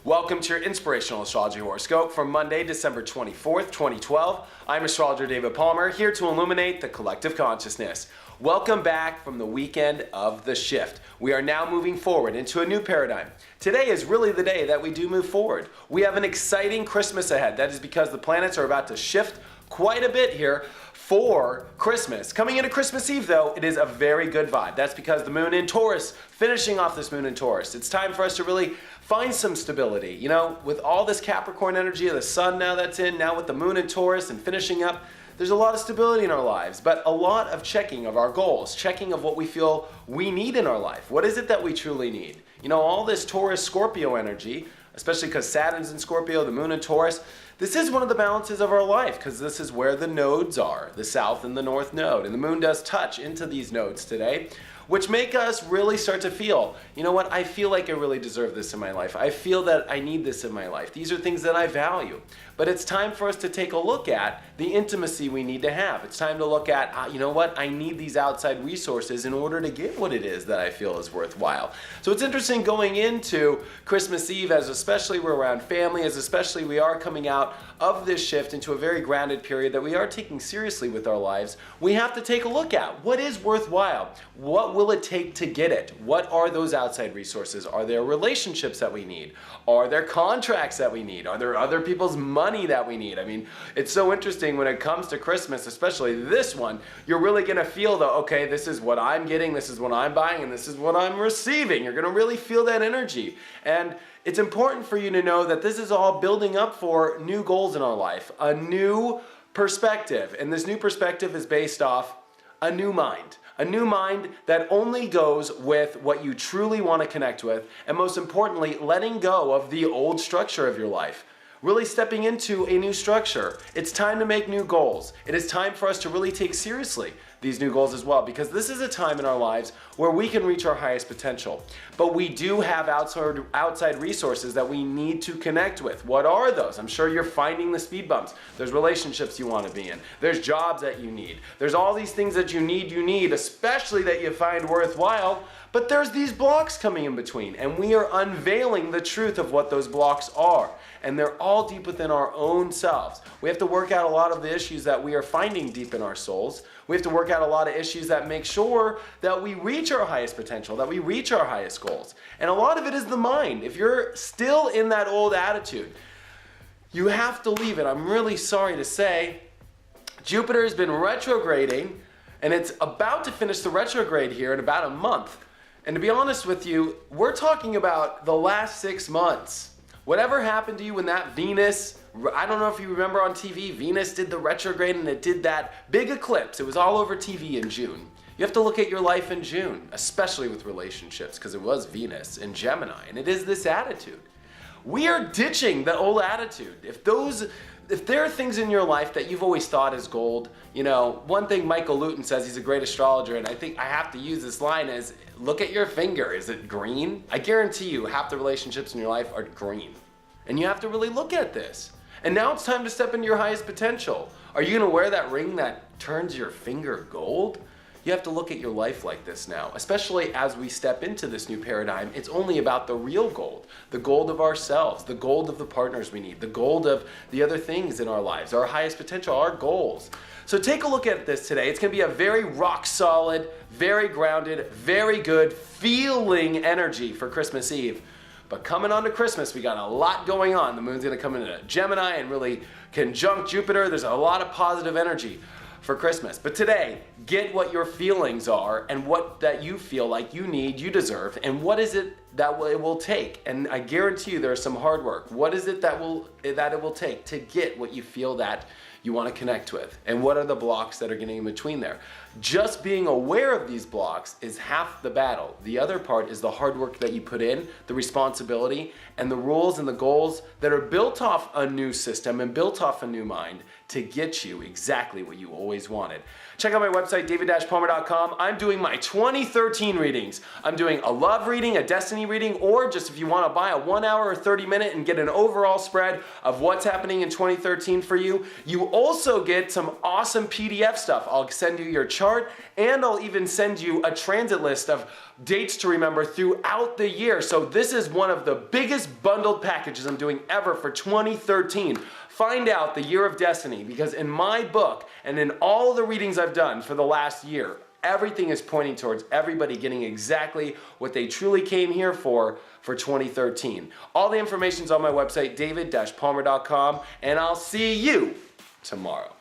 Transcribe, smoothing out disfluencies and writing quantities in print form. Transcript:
Welcome to your Inspirational Astrology Horoscope for Monday, December 24th, 2012. I'm Astrologer David Palmer, here to illuminate the collective consciousness. Welcome back from the weekend of the shift. We are now moving forward into a new paradigm. Today is really the day that we do move forward. We have an exciting Christmas ahead. That is because the planets are about to shift quite a bit here for Christmas. Coming into Christmas Eve, though, it is a very good vibe. That's because the moon in Taurus, finishing off this moon in Taurus. It's time for us to really find some stability. You know, with all this Capricorn energy of the sun now that's in, now with the moon in Taurus and finishing up, there's a lot of stability in our lives, but a lot of checking of our goals, checking of what we feel we need in our life. What is it that we truly need? You know, all this Taurus Scorpio energy, especially because Saturn's in Scorpio, the moon in Taurus, this is one of the balances of our life because this is where the nodes are, the south and the north node. And the moon does touch into these nodes today, which make us really start to feel, you know what, I feel like I really deserve this in my life. I feel that I need this in my life. These are things that I value. But it's time for us to take a look at the intimacy we need to have. It's time to look at, you know what, I need these outside resources in order to get what it is that I feel is worthwhile. So it's interesting going into Christmas Eve, as especially we're around family, as especially we are coming out of this shift into a very grounded period that we are taking seriously with our lives. We have to take a look at what is worthwhile. What will it take to get it? What are those outside resources? Are there relationships that we need? Are there contracts that we need? Are there other people's money that we need? I mean, it's so interesting when it comes to Christmas, especially this one, you're really going to feel the, okay, this is what I'm getting, this is what I'm buying, and this is what I'm receiving. You're going to really feel that energy. And it's important for you to know that this is all building up for new goals in our life, a new perspective. And this new perspective is based off a new mind. A new mind that only goes with what you truly want to connect with, and most importantly, letting go of the old structure of your life. Really stepping into a new structure. It's time to make new goals. It is time for us to really take seriously these new goals as well, because this is a time in our lives where we can reach our highest potential. But we do have outside resources that we need to connect with. What are those? I'm sure you're finding the speed bumps. There's relationships you want to be in. There's jobs that you need. There's all these things that you need, especially that you find worthwhile. But there's these blocks coming in between, and we are unveiling the truth of what those blocks are. And they're all deep within our own selves. We have to work out a lot of the issues that we are finding deep in our souls. We have to work out a lot of issues that make sure that we reach our highest potential, that we reach our highest goals. And a lot of it is the mind. If you're still in that old attitude, you have to leave it. I'm really sorry to say, Jupiter has been retrograding, and it's about to finish the retrograde here in about a month. And to be honest with you, we're talking about the last 6 months. Whatever happened to you when that Venus, I don't know if you remember on TV, Venus did the retrograde and it did that big eclipse. It was all over TV in June. You have to look at your life in June, especially with relationships, because it was Venus in Gemini, and it is this attitude. We are ditching the old attitude. If there are things in your life that you've always thought is gold, you know, one thing Michael Luton says, he's a great astrologer, and I think I have to use this line is, look at your finger, is it green? I guarantee you half the relationships in your life are green. And you have to really look at this. And now it's time to step into your highest potential. Are you gonna wear that ring that turns your finger gold? You have to look at your life like this now, especially as we step into this new paradigm. It's only about the real gold, the gold of ourselves, the gold of the partners we need, the gold of the other things in our lives, our highest potential, our goals. So take a look at this today. It's gonna be a very rock solid, very grounded, very good feeling energy for Christmas Eve. But coming on to Christmas, we got a lot going on. The moon's gonna come into Gemini and really conjunct Jupiter. There's a lot of positive energy for Christmas. But today, get what your feelings are and what that you feel like you need, you deserve, and what is it that it will take. And I guarantee you there's some hard work. What is it that it will take to get what you feel that you want to connect with? And what are the blocks that are getting in between there? Just being aware of these blocks is half the battle. The other part is the hard work that you put in, the responsibility, and the rules and the goals that are built off a new system and built off a new mind to get you exactly what you always wanted. Check out my website, david-palmer.com. I'm doing my 2013 readings. I'm doing a love reading, a destiny reading, or just if you want to buy a 1 hour or 30-minute and get an overall spread of what's happening in 2013 for you. You also get some awesome PDF stuff. I'll send you your chart chart, and I'll even send you a transit list of dates to remember throughout the year. So this is one of the biggest bundled packages I'm doing ever for 2013. Find out the year of destiny, because in my book and in all the readings I've done for the last year, everything is pointing towards everybody getting exactly what they truly came here for 2013. All the information's on my website, david-palmer.com, and I'll see you tomorrow.